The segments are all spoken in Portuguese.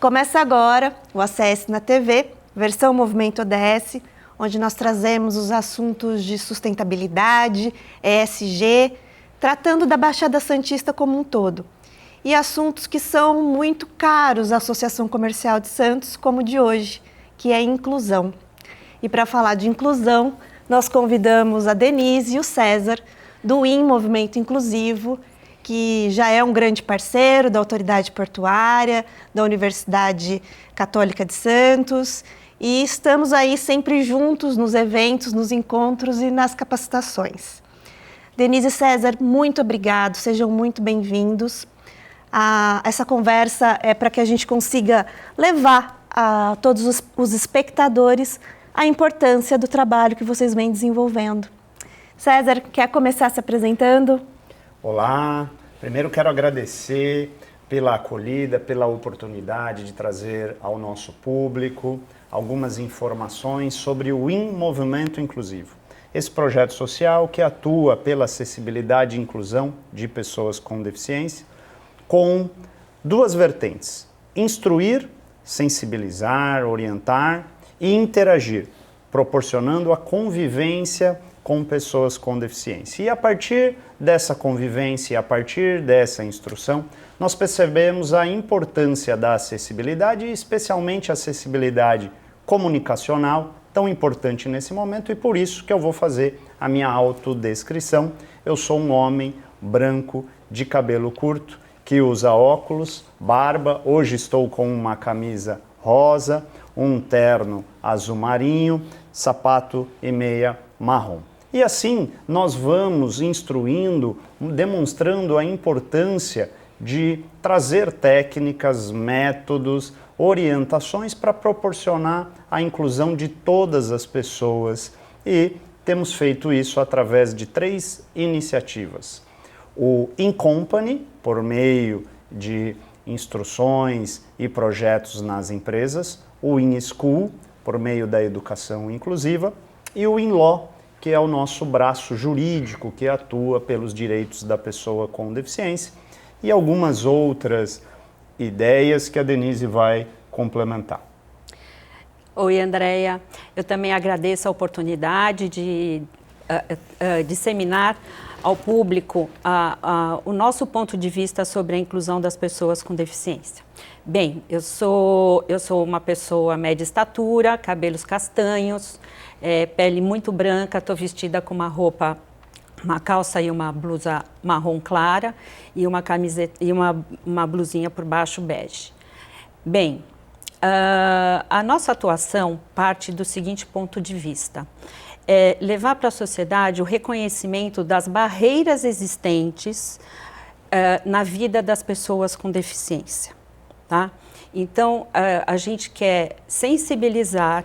Começa agora o ACS na TV, versão Movimento ODS, onde nós trazemos os assuntos de sustentabilidade, ESG, tratando da Baixada Santista como um todo. E assuntos que são muito caros à Associação Comercial de Santos, como o de hoje, que é a inclusão. E para falar de inclusão, nós convidamos a Denise e o César, do IN Movimento Inclusivo, que já é um grande parceiro da Autoridade Portuária, da Universidade Católica de Santos, e estamos aí sempre juntos nos eventos, nos encontros e nas capacitações. Denise e César, muito obrigado, sejam muito bem-vindos. Essa conversa é para que a gente consiga levar a todos os espectadores a importância do trabalho que vocês vêm desenvolvendo. César, quer começar se apresentando? Olá, primeiro quero agradecer pela acolhida, pela oportunidade de trazer ao nosso público algumas informações sobre o IN Movimento Inclusivo. Esse projeto social que atua pela acessibilidade e inclusão de pessoas com deficiência, com duas vertentes: instruir, sensibilizar, orientar e interagir, proporcionando a convivência com pessoas com deficiência. E a partir dessa convivência, a partir dessa instrução, nós percebemos a importância da acessibilidade, e especialmente a acessibilidade comunicacional, tão importante nesse momento, e por isso que eu vou fazer a minha autodescrição. Eu sou um homem branco, de cabelo curto, que usa óculos, barba, hoje estou com uma camisa rosa, um terno azul marinho, sapato e meia marrom. E assim nós vamos instruindo, demonstrando a importância de trazer técnicas, métodos, orientações para proporcionar a inclusão de todas as pessoas. E temos feito isso através de 3 iniciativas. O In Company, por meio de instruções e projetos nas empresas, o In School, por meio da educação inclusiva, e o In Law, que é o nosso braço jurídico que atua pelos direitos da pessoa com deficiência, e algumas outras ideias que a Denise vai complementar. Oi, Andréia. Eu também agradeço a oportunidade de disseminar ao público o nosso ponto de vista sobre a inclusão das pessoas com deficiência. Bem, eu sou uma pessoa média estatura, cabelos castanhos, pele muito branca, estou vestida com uma roupa, uma calça e uma blusa marrom clara e uma camiseta e uma blusinha por baixo bege. Bem, a nossa atuação parte do seguinte ponto de vista: levar para a sociedade o reconhecimento das barreiras existentes na vida das pessoas com deficiência, tá? Então, a gente quer sensibilizar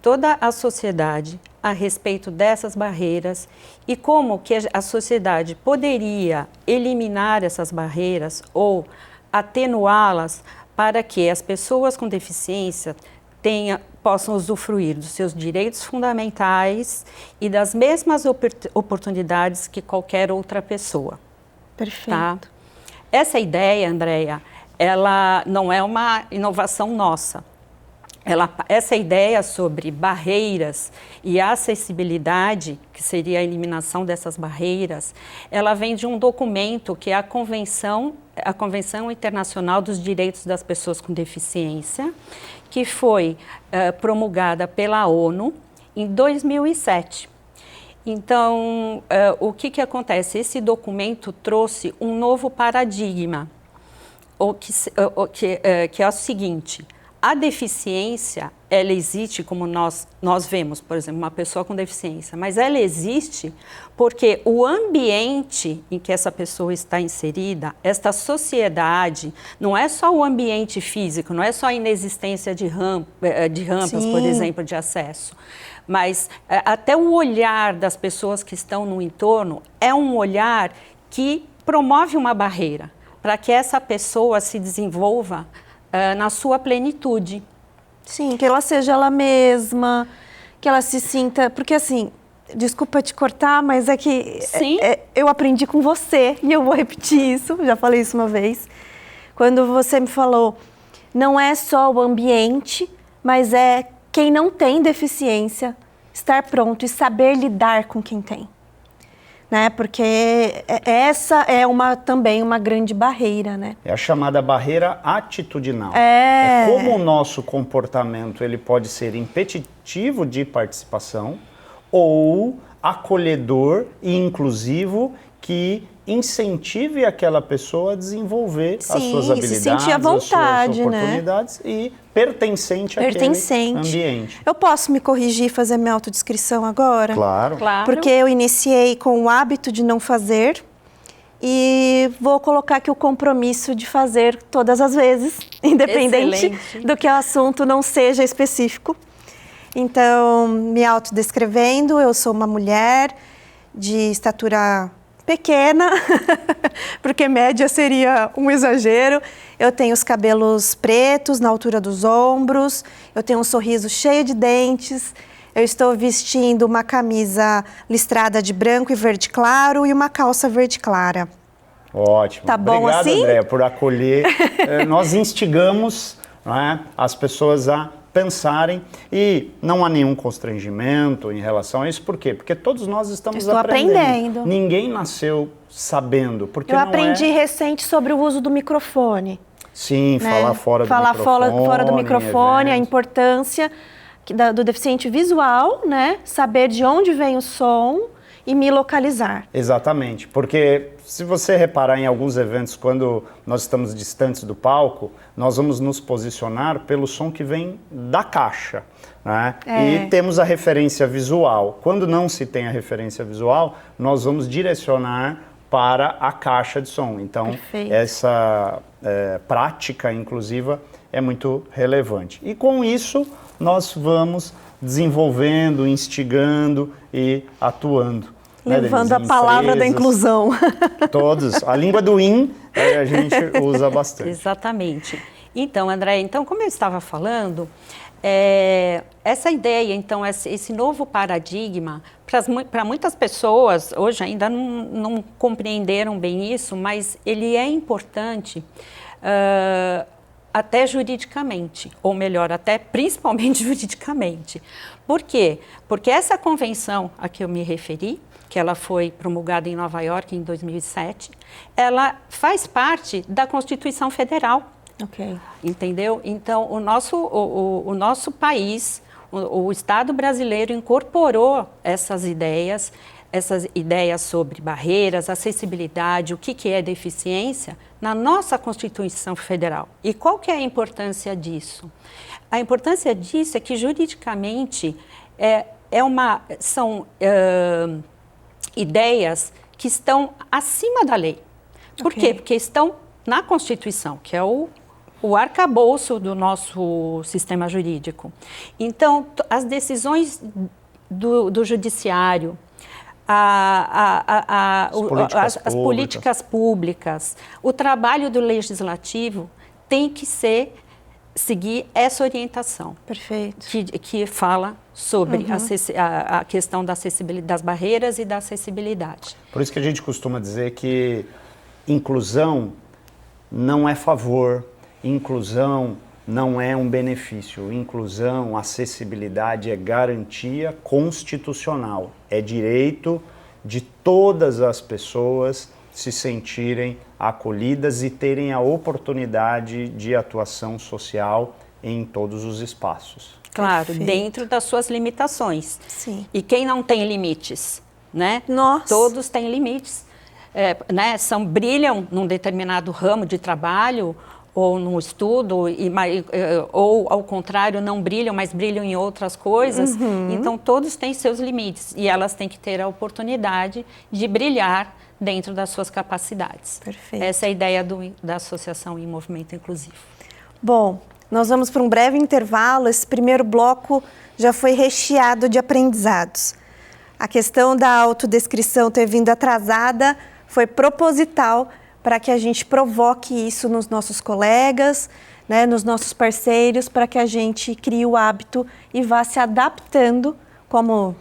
toda a sociedade a respeito dessas barreiras e como que a sociedade poderia eliminar essas barreiras ou atenuá-las para que as pessoas com deficiência possam usufruir dos seus direitos fundamentais e das mesmas oportunidades que qualquer outra pessoa. Perfeito. Tá? Essa ideia, Andréia, ela não é uma inovação nossa. Essa ideia sobre barreiras e acessibilidade, que seria a eliminação dessas barreiras, ela vem de um documento que é a Convenção Internacional dos Direitos das Pessoas com Deficiência, que foi promulgada pela ONU em 2007. Então, o que acontece? Esse documento trouxe um novo paradigma, que é o seguinte: a deficiência, ela existe como nós vemos, por exemplo, uma pessoa com deficiência, mas ela existe porque o ambiente em que essa pessoa está inserida, esta sociedade, não é só o ambiente físico, não é só a inexistência de rampas, Sim. Por exemplo, de acesso, mas até o olhar das pessoas que estão no entorno é um olhar que promove uma barreira para que essa pessoa se desenvolva na sua plenitude. Sim, que ela seja ela mesma, que ela se sinta... Porque assim, desculpa te cortar, mas é que eu aprendi com você, e eu vou repetir isso, já falei isso uma vez. Quando você me falou, não é só o ambiente, mas é quem não tem deficiência estar pronto e saber lidar com quem tem. Né? Porque essa é também uma grande barreira, né? É a chamada barreira atitudinal. É como o nosso comportamento ele pode ser impeditivo de participação ou acolhedor e inclusivo que incentive aquela pessoa a desenvolver as suas habilidades, se sentir à vontade, as suas oportunidades, né? E pertencente àquele ambiente. Eu posso me corrigir e fazer minha autodescrição agora? Claro. Porque eu iniciei com o hábito de não fazer e vou colocar aqui o compromisso de fazer todas as vezes, independente do que o assunto não seja específico. Então, me autodescrevendo, eu sou uma mulher de estatura pequena, porque média seria um exagero. Eu tenho os cabelos pretos na altura dos ombros, eu tenho um sorriso cheio de dentes, eu estou vestindo uma camisa listrada de branco e verde claro e uma calça verde clara. Ótimo. Tá bom. Obrigado, assim? Andréa, por acolher. Nós instigamos, né, as pessoas a pensarem e não há nenhum constrangimento em relação a isso. Por quê? Porque todos nós estamos aprendendo. Ninguém nasceu sabendo. Porque eu aprendi recente sobre o uso do microfone. Sim, né? Falar fora do microfone, a importância do deficiente visual, né? Saber de onde vem o som e me localizar. Exatamente, porque se você reparar em alguns eventos, quando nós estamos distantes do palco, nós vamos nos posicionar pelo som que vem da caixa, né? E temos a referência visual. Quando não se tem a referência visual, nós vamos direcionar para a caixa de som. Então, essa prática inclusiva é muito relevante. E com isso, nós vamos desenvolvendo, instigando e atuando. Levando a palavra da inclusão. Todos. A língua do IN a gente usa bastante. Exatamente. Então, André, como eu estava falando, essa ideia, então, esse novo paradigma, para muitas pessoas, hoje ainda não compreenderam bem isso, mas ele é importante até juridicamente, ou melhor, até principalmente juridicamente. Por quê? Porque essa convenção a que eu me referi, que ela foi promulgada em Nova York em 2007, ela faz parte da Constituição Federal. Ok. Entendeu? Então, o nosso país, o Estado brasileiro incorporou essas ideias sobre barreiras, acessibilidade, o que é deficiência, na nossa Constituição Federal. E qual que é a importância disso? A importância disso é que, juridicamente, são ideias que estão acima da lei. Por quê? Porque estão na Constituição, que é o arcabouço do nosso sistema jurídico. Então, as decisões do judiciário, as políticas públicas, o trabalho do legislativo tem que seguir essa orientação. Perfeito. Que fala sobre a questão da acessibilidade, das barreiras e da acessibilidade. Por isso que a gente costuma dizer que inclusão não é favor, inclusão não é um benefício. Inclusão, acessibilidade é garantia constitucional. É direito de todas as pessoas se sentirem acolhidas e terem a oportunidade de atuação social em todos os espaços. Claro, Perfeito. Dentro das suas limitações. Sim. E quem não tem limites, né? Nossa. Todos têm limites. Né? Brilham num determinado ramo de trabalho ou no estudo, ou ao contrário, não brilham, mas brilham em outras coisas. Então, todos têm seus limites e elas têm que ter a oportunidade de brilhar dentro das suas capacidades. Perfeito. Essa é a ideia da Associação em Movimento Inclusivo. Bom, nós vamos para um breve intervalo. Esse primeiro bloco já foi recheado de aprendizados. A questão da autodescrição ter vindo atrasada foi proposital para que a gente provoque isso nos nossos colegas, né, nos nossos parceiros, para que a gente crie o hábito e vá se adaptando, como,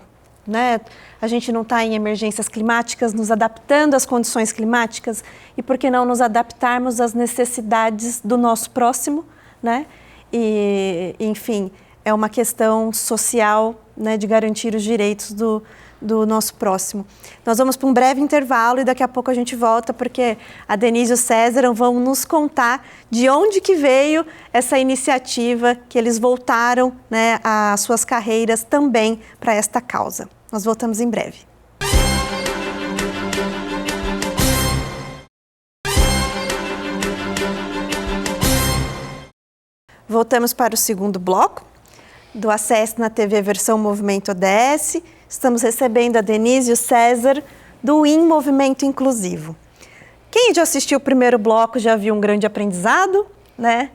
né, a gente não está em emergências climáticas, nos adaptando às condições climáticas, e por que não nos adaptarmos às necessidades do nosso próximo, né? E, enfim, é uma questão social, né, de garantir os direitos do nosso próximo. Nós vamos para um breve intervalo e daqui a pouco a gente volta, porque a Denise e o César vão nos contar de onde que veio essa iniciativa, que eles voltaram, né, às suas carreiras também para esta causa. Nós voltamos em breve. Voltamos para o segundo bloco do Acesse na TV versão Movimento ODS. Estamos recebendo a Denise e o César do IN Movimento Inclusivo. Quem já assistiu o primeiro bloco já viu um grande aprendizado, né?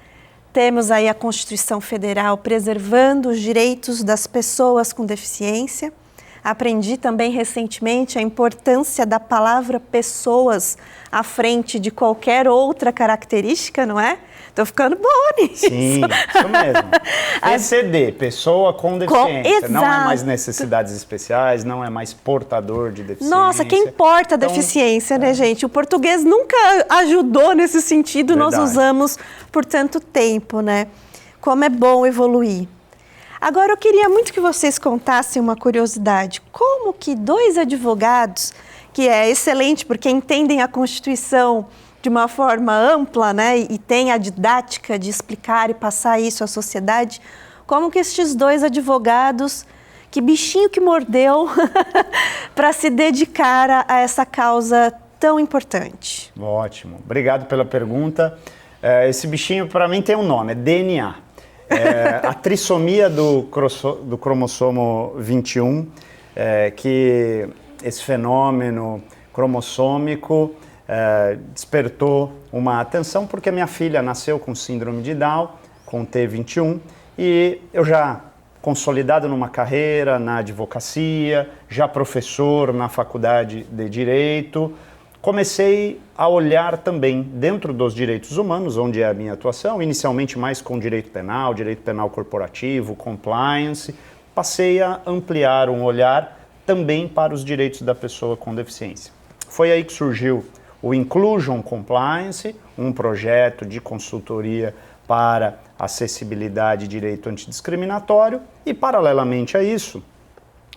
Temos aí a Constituição Federal preservando os direitos das pessoas com deficiência. Aprendi também recentemente a importância da palavra pessoas à frente de qualquer outra característica, não é? Estou ficando boa nisso. Sim, isso mesmo. PCD, pessoa com deficiência. Não é mais necessidades especiais, não é mais portador de deficiência. Nossa, que importa a deficiência, né, gente? O português nunca ajudou nesse sentido, verdade. Nós usamos por tanto tempo, né? Como é bom evoluir. Agora, eu queria muito que vocês contassem uma curiosidade. Como que dois advogados, que é excelente porque entendem a Constituição de uma forma ampla, né, e tem a didática de explicar e passar isso à sociedade, como que estes dois advogados, que bichinho que mordeu para se dedicar a essa causa tão importante? Ótimo, obrigado pela pergunta. Esse bichinho para mim tem um nome, é DNA. A trissomia do cromossomo 21, que esse fenômeno cromossômico despertou uma atenção porque minha filha nasceu com síndrome de Down, com T21, e eu já consolidado numa carreira na advocacia, já professor na faculdade de Direito, comecei a olhar também dentro dos direitos humanos, onde é a minha atuação, inicialmente mais com direito penal corporativo, compliance, passei a ampliar um olhar também para os direitos da pessoa com deficiência. Foi aí que surgiu o Inclusion Compliance, um projeto de consultoria para acessibilidade e direito antidiscriminatório, e paralelamente a isso,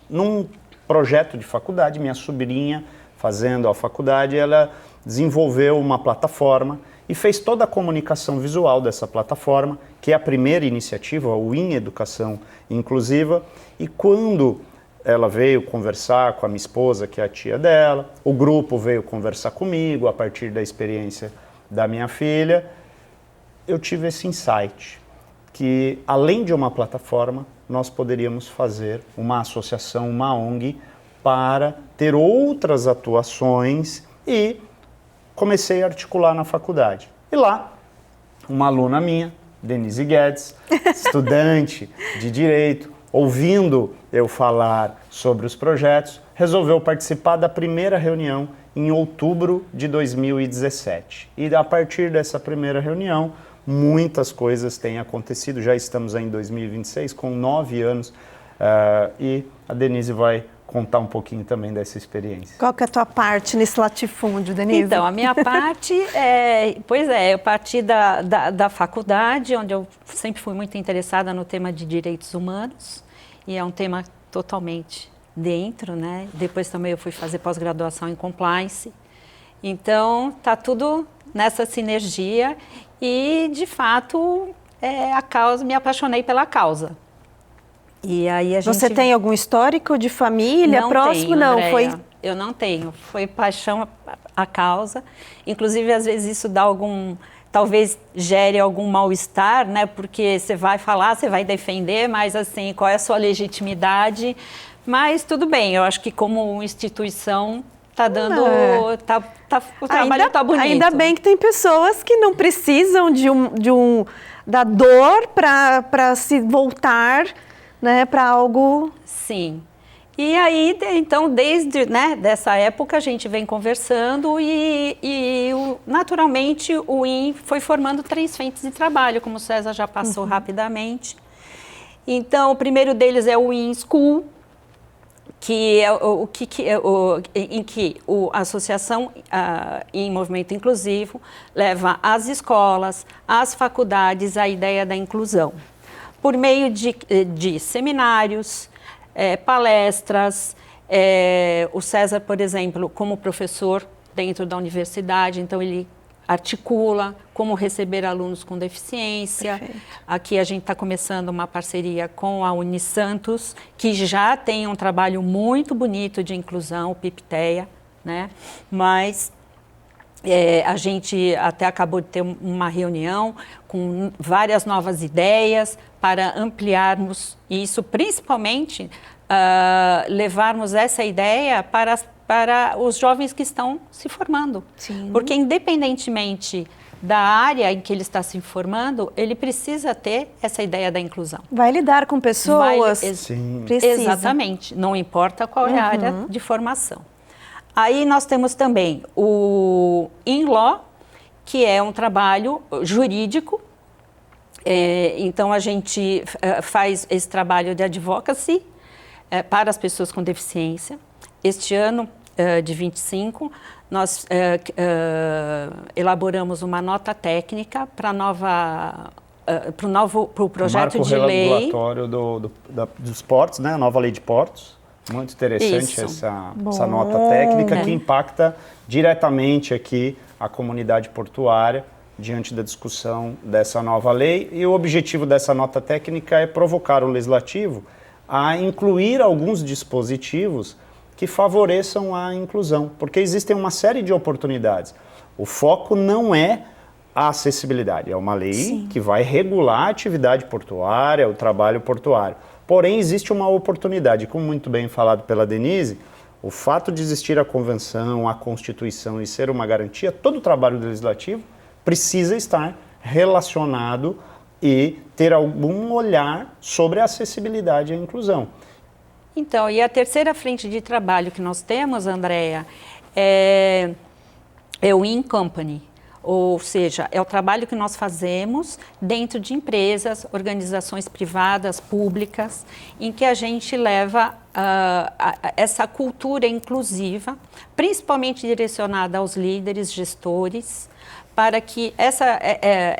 num projeto de faculdade, minha sobrinha, fazendo a faculdade, ela desenvolveu uma plataforma e fez toda a comunicação visual dessa plataforma, que é a primeira iniciativa, o IN Educação Inclusiva, e quando ela veio conversar com a minha esposa, que é a tia dela, o grupo veio conversar comigo a partir da experiência da minha filha, eu tive esse insight, que além de uma plataforma, nós poderíamos fazer uma associação, uma ONG, para ter outras atuações, e comecei a articular na faculdade. E lá, uma aluna minha, Denise Guedes, estudante de Direito, ouvindo eu falar sobre os projetos, resolveu participar da primeira reunião em outubro de 2017. E a partir dessa primeira reunião, muitas coisas têm acontecido. Já estamos em 2026, com 9 anos, e a Denise vai contar um pouquinho também dessa experiência. Qual que é a tua parte nesse latifúndio, Denise? Então, a minha parte eu parti da faculdade, onde eu sempre fui muito interessada no tema de direitos humanos, e é um tema totalmente dentro, né? Depois também eu fui fazer pós-graduação em compliance. Então, tá tudo nessa sinergia e, de fato, a causa, me apaixonei pela causa. E aí a gente... Você tem algum histórico de família próximo? Não, Andréia, foi... Eu não tenho. Foi paixão a causa. Inclusive, às vezes isso dá talvez gere algum mal-estar, né? Porque você vai falar, você vai defender, mas assim, qual é a sua legitimidade? Mas tudo bem, eu acho que como instituição está dando... o trabalho está bonito. Ainda bem que tem pessoas que não precisam da dor para se voltar, né, para algo... Sim. E aí, então, desde dessa época, a gente vem conversando naturalmente, o IN foi formando 3 frentes de trabalho, como o César já passou rapidamente. Então, o primeiro deles é o IN School, que é em que a Associação em Movimento Inclusivo leva às escolas, às faculdades, a ideia da inclusão, por meio de seminários, palestras. O César, por exemplo, como professor dentro da universidade, então ele articula como receber alunos com deficiência. Perfeito. Aqui a gente está começando uma parceria com a Unisantos, que já tem um trabalho muito bonito de inclusão, o Pipteia, né? Mas a gente até acabou de ter uma reunião com várias novas ideias para ampliarmos isso, principalmente levarmos essa ideia para os jovens que estão se formando. Sim. Porque independentemente da área em que ele está se formando, ele precisa ter essa ideia da inclusão. Vai lidar com pessoas. Sim. Precisa. Exatamente, não importa qual é a área de formação. Aí nós temos também o InLaw, que é um trabalho jurídico. Então a gente faz esse trabalho de advocacy para as pessoas com deficiência. Este ano de 25, nós elaboramos uma nota técnica para o projeto de lei. Marco regulatório dos portos, né? A nova lei de portos. Muito interessante essa nota técnica que impacta diretamente aqui a comunidade portuária diante da discussão dessa nova lei. E o objetivo dessa nota técnica é provocar o legislativo a incluir alguns dispositivos que favoreçam a inclusão, porque existem uma série de oportunidades. O foco não é a acessibilidade, é uma lei que vai regular a atividade portuária, o trabalho portuário. Porém, existe uma oportunidade, como muito bem falado pela Denise, o fato de existir a Convenção, a Constituição e ser uma garantia, todo o trabalho do legislativo precisa estar relacionado e ter algum olhar sobre a acessibilidade e a inclusão. Então, e a terceira frente de trabalho que nós temos, Andréa, é o In Company, ou seja, é o trabalho que nós fazemos dentro de empresas, organizações privadas, públicas, em que a gente leva essa cultura inclusiva, principalmente direcionada aos líderes, gestores, para que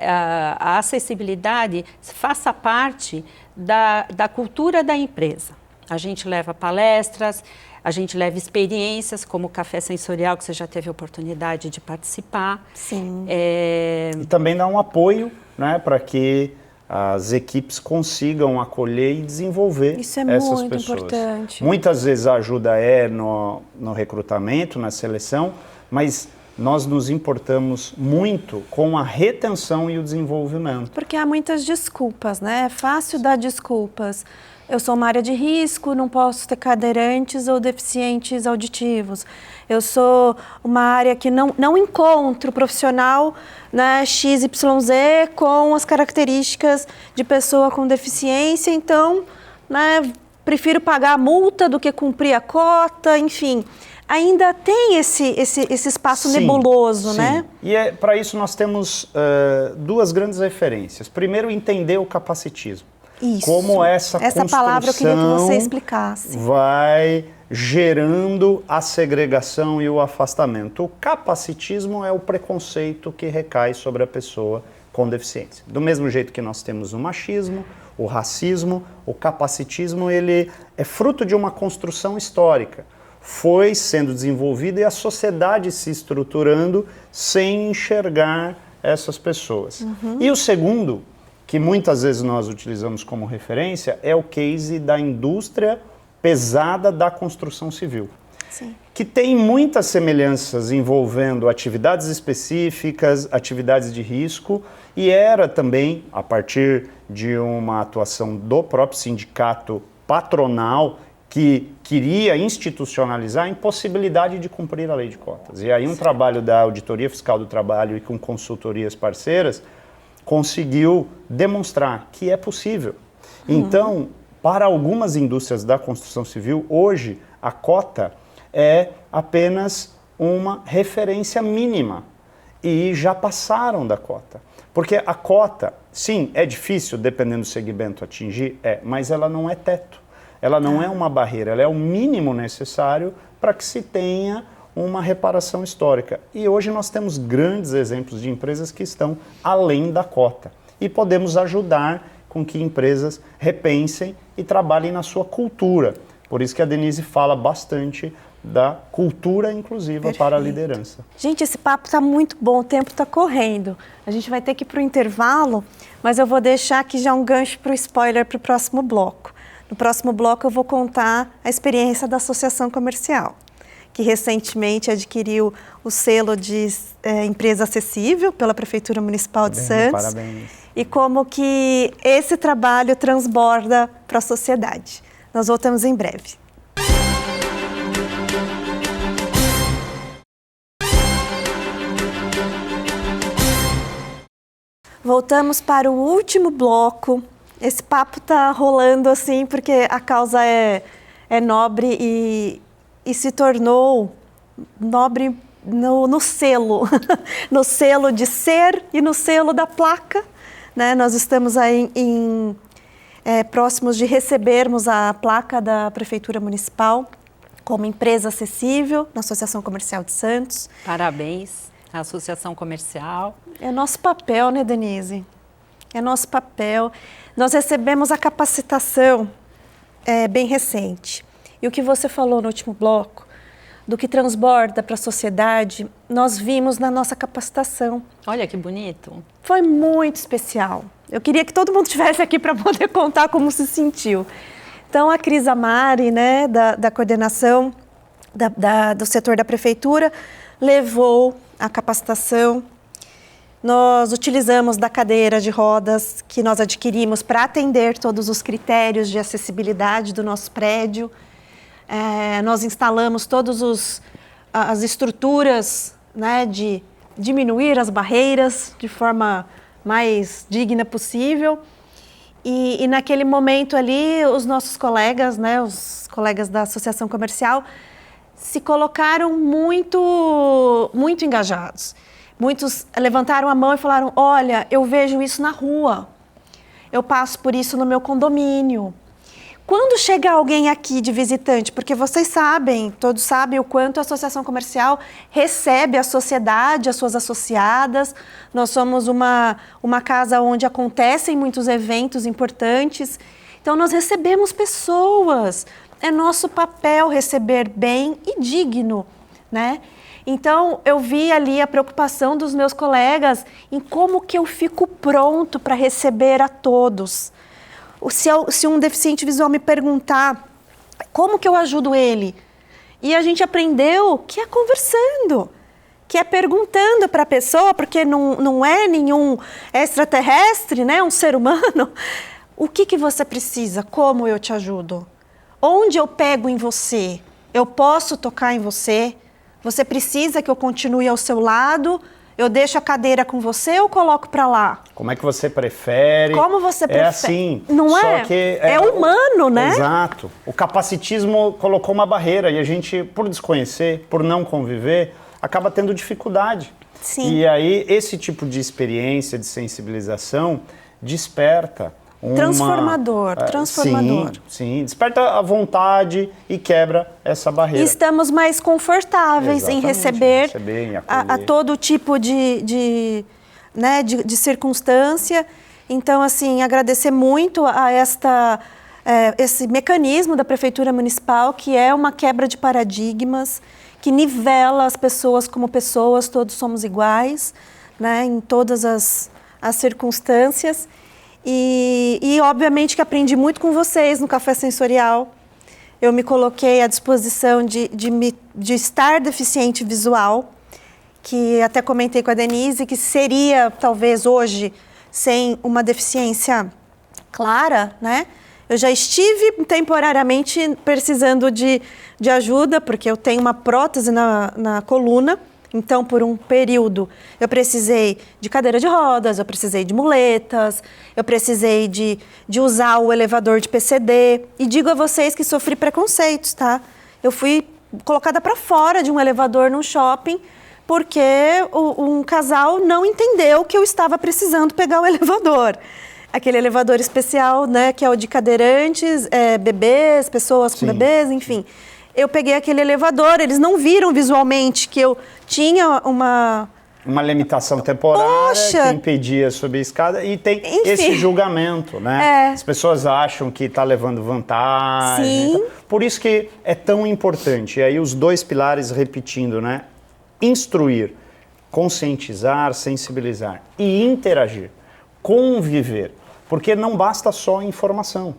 a acessibilidade faça parte da cultura da empresa. A gente leva palestras, a gente leva experiências, como o Café Sensorial, que você já teve a oportunidade de participar. Sim. E também dá um apoio, né, para que as equipes consigam acolher e desenvolver essas pessoas. Isso é muito importante. Muitas vezes a ajuda no recrutamento, na seleção, mas nós nos importamos muito com a retenção e o desenvolvimento. Porque há muitas desculpas, né? É fácil dar desculpas. Eu sou uma área de risco, não posso ter cadeirantes ou deficientes auditivos. Eu sou uma área que não encontro profissional, né, XYZ com as características de pessoa com deficiência, então, né, prefiro pagar a multa do que cumprir a cota, enfim. Ainda tem esse espaço nebuloso, né? E para isso nós temos duas grandes referências. Primeiro, entender o capacitismo. Isso. Como essa palavra eu queria que você explicasse. Vai gerando a segregação e o afastamento. O capacitismo é o preconceito que recai sobre a pessoa com deficiência. Do mesmo jeito que nós temos o machismo, o racismo, o capacitismo, ele é fruto de uma construção histórica. Foi sendo desenvolvido e a sociedade se estruturando sem enxergar essas pessoas. E o segundo, que muitas vezes nós utilizamos como referência, é o case da indústria pesada da construção civil. Sim. Que tem muitas semelhanças envolvendo atividades específicas, atividades de risco, e era também, a partir de uma atuação do próprio sindicato patronal, que queria institucionalizar a impossibilidade de cumprir a lei de cotas. E aí um trabalho da Auditoria Fiscal do Trabalho e com consultorias parceiras conseguiu demonstrar que é possível. Então, para algumas indústrias da construção civil, hoje a cota é apenas uma referência mínima e já passaram da cota. Porque a cota, sim, é difícil, dependendo do segmento, atingir, mas ela não é teto. ela não é uma barreira, ela é o mínimo necessário para que se tenha uma reparação histórica. E hoje nós temos grandes exemplos de empresas que estão além da cota. E podemos ajudar com que empresas repensem e trabalhem na sua cultura. Por isso que a Denise fala bastante da cultura inclusiva. Perfeito. Para a liderança. Gente, esse papo está muito bom, o tempo está correndo. A gente vai ter que ir para o intervalo, mas eu vou deixar aqui já um gancho para o spoiler para o próximo bloco. No próximo bloco eu vou contar a experiência da Associação Comercial, que recentemente adquiriu o selo de empresa acessível pela Prefeitura Municipal de Santos. Parabéns. E como que esse trabalho transborda para a sociedade. Nós voltamos em breve. Voltamos para o último bloco. Esse papo está rolando assim porque a causa é nobre e se tornou nobre no selo, no selo de ser e no selo da placa. Né? Nós estamos aí próximos de recebermos a placa da Prefeitura Municipal como empresa acessível na Associação Comercial de Santos. Parabéns à Associação Comercial. É nosso papel, né, Denise? É nosso papel. Nós recebemos a capacitação bem recente. E o que você falou no último bloco, do que transborda para a sociedade, nós vimos na nossa capacitação. Olha que bonito. Foi muito especial. Eu queria que todo mundo estivesse aqui para poder contar como se sentiu. Então, a Cris Amari, né, da coordenação do setor da prefeitura, levou a capacitação. Nós utilizamos da cadeira de rodas que nós adquirimos para atender todos os critérios de acessibilidade do nosso prédio. Nós instalamos todas as estruturas, né, de diminuir as barreiras de forma mais digna possível. E naquele momento ali, os nossos colegas, né, os colegas da Associação Comercial, se colocaram muito engajados. Muitos levantaram a mão e falaram, olha, eu vejo isso na rua, eu passo por isso no meu condomínio. Quando chega alguém aqui de visitante, porque vocês sabem, todos sabem o quanto a Associação Comercial recebe a sociedade, as suas associadas. Nós somos uma casa onde acontecem muitos eventos importantes. Então, nós recebemos pessoas. É nosso papel receber bem e digno, né? Então, eu vi ali a preocupação dos meus colegas em como que eu fico pronto para receber a todos. Se um deficiente visual me perguntar como que eu ajudo ele, e a gente aprendeu que é conversando, que é perguntando para a pessoa, porque não é nenhum extraterrestre, né, um ser humano, o que você precisa, como eu te ajudo, onde eu pego em você, eu posso tocar em você, você precisa que eu continue ao seu lado, eu deixo a cadeira com você ou coloco para lá? Como é que você prefere? Como você prefere? É assim. Não é? Só que é humano, né? Exato. O capacitismo colocou uma barreira e a gente, por desconhecer, por não conviver, acaba tendo dificuldade. Sim. E aí, esse tipo de experiência, de sensibilização, desperta transformador. Sim, desperta a vontade e quebra essa barreira. E estamos mais confortáveis em receber a todo tipo de circunstância. Então, assim, agradecer muito a esse mecanismo da Prefeitura Municipal, que é uma quebra de paradigmas, que nivela as pessoas como pessoas, todos somos iguais, né, em todas as circunstâncias. E obviamente que aprendi muito com vocês no Café Sensorial. Eu me coloquei à disposição de estar deficiente visual, que até comentei com a Denise, que seria talvez hoje sem uma deficiência clara, né? Eu já estive temporariamente precisando de ajuda, porque eu tenho uma prótese na coluna. Então, por um período, eu precisei de cadeira de rodas, eu precisei de muletas, eu precisei de usar o elevador de PCD. E digo a vocês que sofri preconceitos, tá? Eu fui colocada para fora de um elevador num shopping porque um casal não entendeu que eu estava precisando pegar o elevador. aquele elevador especial, né, que é o de cadeirantes, bebês, pessoas com bebês, enfim. Eu peguei aquele elevador, eles não viram visualmente que eu tinha uma limitação temporária que impedia subir a escada e tem esse julgamento, né? As pessoas acham que está levando vantagem. Sim. Por isso que é tão importante. E aí os 2 pilares repetindo, né? Instruir, conscientizar, sensibilizar e interagir, conviver. Porque não basta só informação.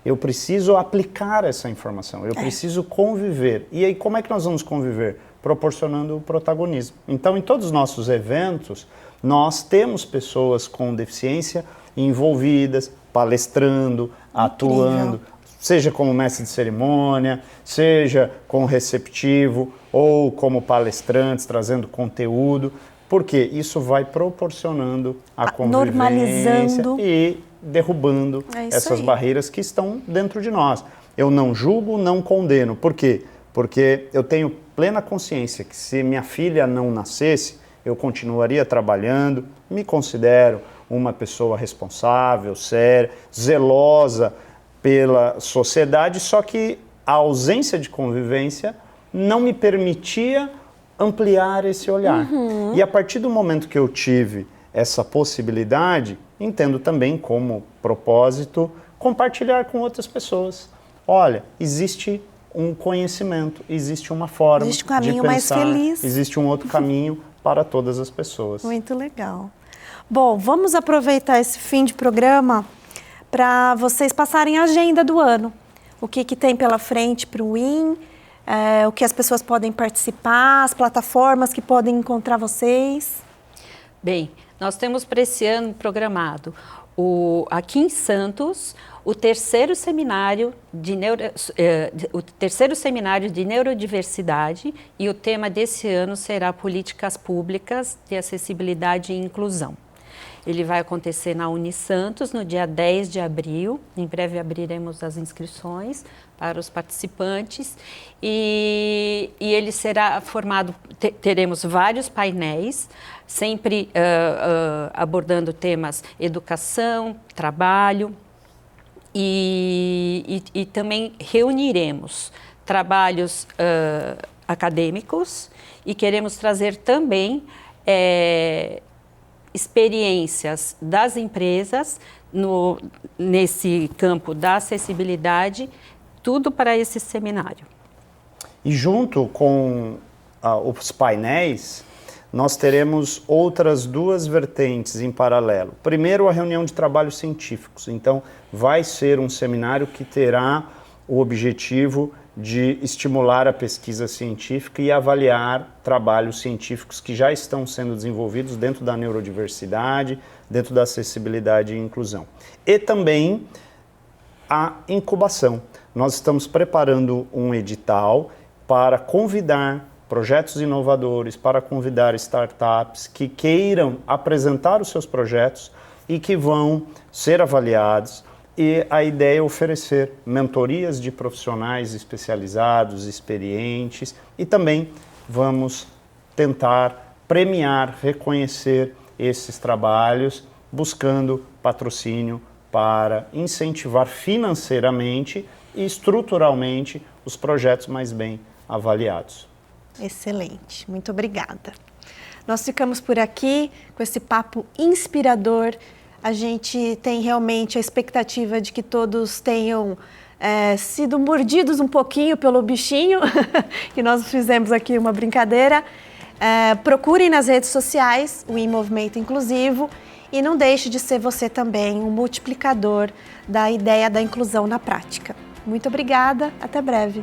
Eu preciso aplicar essa informação, eu preciso conviver. E aí como é que nós vamos conviver? Proporcionando o protagonismo. Então, em todos os nossos eventos, nós temos pessoas com deficiência envolvidas, palestrando, atuando, seja como mestre de cerimônia, seja como receptivo ou como palestrantes, trazendo conteúdo, porque isso vai proporcionando a convivência, normalizando e derrubando essas barreiras que estão dentro de nós. Eu não julgo, não condeno. Por quê? Porque eu tenho plena consciência que se minha filha não nascesse, eu continuaria trabalhando, me considero uma pessoa responsável, séria, zelosa pela sociedade, só que a ausência de convivência não me permitia ampliar esse olhar. E a partir do momento que eu tive essa possibilidade, entendo também como propósito compartilhar com outras pessoas. Olha, existe um conhecimento, existe uma forma existe um caminho de pensar, mais feliz. Existe um outro caminho para todas as pessoas. Muito legal. Bom, vamos aproveitar esse fim de programa para vocês passarem a agenda do ano. O que tem pela frente para o WIN, o que as pessoas podem participar, as plataformas que podem encontrar vocês. Bem, nós temos para esse ano programado aqui em Santos o terceiro seminário de neurodiversidade, e o tema desse ano será Políticas Públicas de Acessibilidade e Inclusão. Ele vai acontecer na Unisantos no dia 10 de abril, em breve abriremos as inscrições para os participantes, e ele será formado, teremos vários painéis, sempre abordando temas educação, trabalho, e também reuniremos trabalhos acadêmicos e queremos trazer também experiências das empresas nesse campo da acessibilidade, tudo para esse seminário. E junto com os painéis, nós teremos outras 2 vertentes em paralelo. Primeiro, a reunião de trabalhos científicos. Então, vai ser um seminário que terá o objetivo de estimular a pesquisa científica e avaliar trabalhos científicos que já estão sendo desenvolvidos dentro da neurodiversidade, dentro da acessibilidade e inclusão. E também a incubação. Nós estamos preparando um edital para convidar projetos inovadores, para convidar startups que queiram apresentar os seus projetos e que vão ser avaliados. E a ideia é oferecer mentorias de profissionais especializados, experientes, e também vamos tentar premiar, reconhecer esses trabalhos, buscando patrocínio para incentivar financeiramente e estruturalmente os projetos mais bem avaliados. Excelente, muito obrigada. Nós ficamos por aqui com esse papo inspirador. A gente tem realmente a expectativa de que todos tenham sido mordidos um pouquinho pelo bichinho, que nós fizemos aqui uma brincadeira. Procurem nas redes sociais o WIN Movimento Inclusivo e não deixe de ser você também um multiplicador da ideia da inclusão na prática. Muito obrigada, até breve.